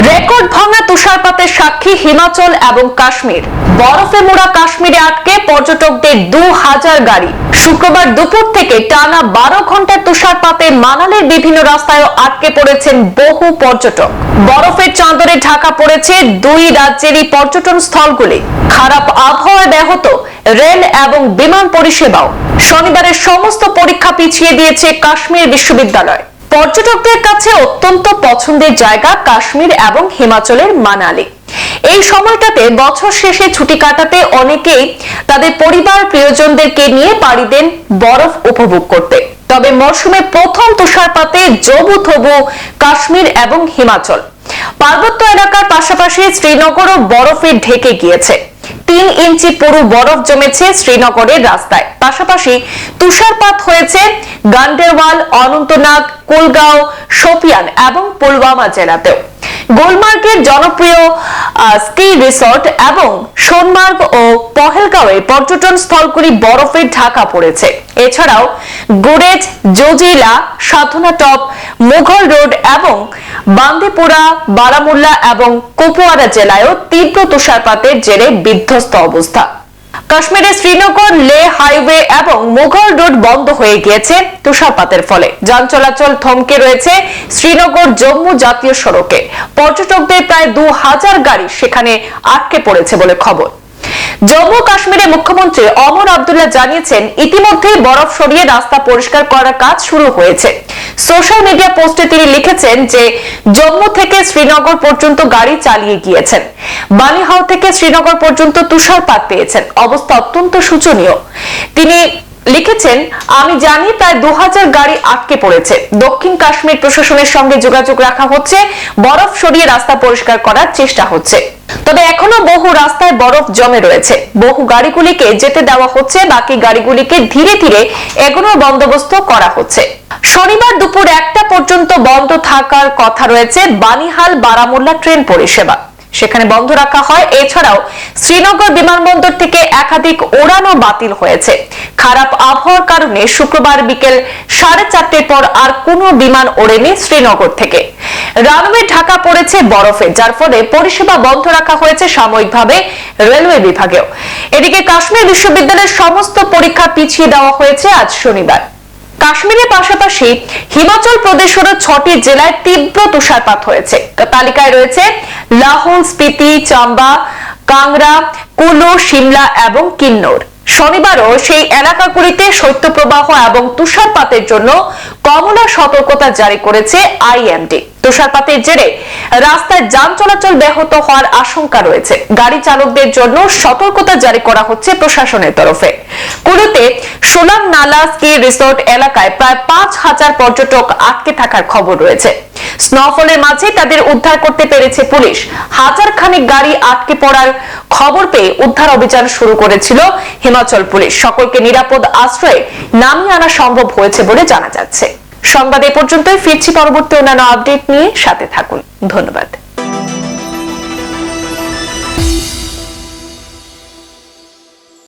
Record ভাঙা তুষারপাতের সাক্ষী হিমাচল এবং কাশ্মীর। বরফে মোড়া কাশ্মীরে আটকে পর্যটকদের 2000 গাড়ি। শুক্রবার দুপুর থেকে টানা 12 ঘন্টার তুষারপাতে মানালির বিভিন্ন রাস্তায় আটকে পড়েছেন বহু পর্যটক। বরফের চাদরে ঢাকা পড়েছে দুই রাজ্যেরই পর্যটন স্থলগুলি। খারাপ আবহাওয়ায় ব্যাহত রেল এবং বিমান পরিষেবাও। শনিবারের সমস্ত পরীক্ষা পিছিয়ে দিয়েছে কাশ্মীর বিশ্ববিদ্যালয়। পর্যটকদের কাছে অত্যন্ত পছন্দের জায়গা কাশ্মীর এবং হিমাচলের মানালি। এই সময়টাতে বছর শেষে ছুটি কাটাতে অনেকেই তাদের পরিবার প্রিয়জনদেরকে নিয়ে পাড়ি দেন বরফ উপভোগ করতে। তবে মরশুমে প্রথম তুষারপাতে জবুথবু কাশ্মীর এবং হিমাচল। পার্বত্য এলাকার পাশাপাশি শ্রীনগরও বরফে ঢেকে গিয়েছে। 3 ইঞ্চি পুরো বরফ জমেছে শ্রীনগরের রাস্তায়। পাশাপাশি তুষারপাত হয়েছে গান্ডেরওয়াল, অনন্তনাগ, কুলগাঁও, শোপিয়ান এবং পুলওয়ামা জেলাতেও। গুলমার্গের জনপ্রিয় স্কি রিসর্ট এবং সোনমার্গ ও পহেলগাঁওয়ের পর্যটন স্থলগুলি বরফে ঢাকা পড়েছে। এছাড়াও গুরেজ, জজিলা, সাধনা টপ, মুঘল রোড এবং বান্দিপুরা, বারামুল্লা এবং কুপওয়ারা জেলায়ও তীব্র তুষারপাতের জেরে বিধ্বস্ত অবস্থা। কাশ্মীরের শ্রীনগর লে হাইওয়ে এবং মুঘল রোড বন্ধ হয়ে গিয়েছে তুষারপাতের ফলে। যান চলাচল থমকে রয়েছে শ্রীনগর জম্মু জাতীয় সড়কে। পর্যটকদের প্রায় 2000 গাড়ি সেখানে আটকে পড়েছে বলে খবর। জম্মু কাশ্মীরের মুখ্যমন্ত্রী ওমর আব্দুল্লাহ জানিয়েছেন, ইতিমধ্যেই বরফ সরিয়ে রাস্তা পরিষ্কার করার কাজ শুরু হয়েছে। সোশ্যাল মিডিয়া পোস্টে তিনি লিখেছেন যে জম্মু থেকে শ্রীনগর পর্যন্ত গাড়ি চালিয়ে গিয়েছেন। বানিহাল থেকে শ্রীনগর পর্যন্ত তুষারপাত পেয়েছেন। অবস্থা অত্যন্ত শোচনীয়। তিনি লিখেছেন, আমি জানি প্রায় 2000 গাড়ি আটকে পড়েছে। দক্ষিণ কাশ্মীর প্রশাসনের সঙ্গে যোগাযোগ রাখা হচ্ছে। বরফ সরিয়ে রাস্তা পরিষ্কার করার চেষ্টা হচ্ছে। তবে এখনো বহু রাস্তায় বরফ জমে রয়েছে। বহু গাড়িগুলিকে যেতে দেওয়া হচ্ছে, বাকি গাড়িগুলিকে ধীরে ধীরে এগোনোর বন্দোবস্ত করা হচ্ছে। শনিবার দুপুর 1টা পর্যন্ত বন্ধ থাকার কথা রয়েছে বানিহাল বারামুল্লা ট্রেন পরিষেবা। সেখানে বন্ধ রাখা হয়। এছাড়াও শ্রীনগর বিমানবন্দর থেকে একাধিক উড়ানও বাতিল হয়েছে। খারাপ আবহাওয়ার কারণে শুক্রবার বিকেল 4:30টার পর আর কোনো বিমান ওড়েনি শ্রীনগর থেকে। রানওয়ে ঢাকা পড়েছে বরফে, যার ফলে পরিষেবা বন্ধ রাখা হয়েছে সাময়িকভাবে রেলওয়ে বিভাগেও। এদিকে কাশ্মীর বিশ্ববিদ্যালয়ের সমস্ত পরীক্ষা পিছিয়ে দেওয়া হয়েছে আজ শনিবার। কাশ্মীরের পাশাপাশি হিমাচল প্রদেশেরও 6টি জেলায় তীব্র তুষারপাত হয়েছে। তালিকায় রয়েছে লাহোল, স্পিতি, চাম্বা, কাংড়া, কুলু, শিমলা এবং কিন্নৌর। শনিবারও সেই এলাকাগুলিতে শৈত্যপ্রবাহ এবং তুষারপাতের জন্য কমলা সতর্কতা জারি করেছে আইএমডি। তুষারপাতের জেরে রাস্তায় যান চলাচল ব্যাহত হওয়ার আশঙ্কা রয়েছে। গাড়ি চালকদের জন্য সতর্কতা জারি করা হচ্ছে প্রশাসনের তরফে। কুলুতে সোলাং নালা স্কি রিসোর্ট এলাকায় প্রায় 5000 পর্যটক আটকে থাকার খবর রয়েছে। স্নোফলের মাঝে তাদের উদ্ধার করতে পেরেছে পুলিশ। হাজার খানেক গাড়ি আটকে পড়ার খবর পেয়ে উদ্ধার অভিযান শুরু করেছিল হিমাচল পুলিশ। সকলকে নিরাপদ আশ্রয়ে নামিয়ে আনা সম্ভব হয়েছে বলে জানা যাচ্ছে। সংবাদ এ পর্যন্তই। ফিরছি পরবর্তী অন্যান্য আপডেট নিয়ে। সাথে থাকুন। ধন্যবাদ।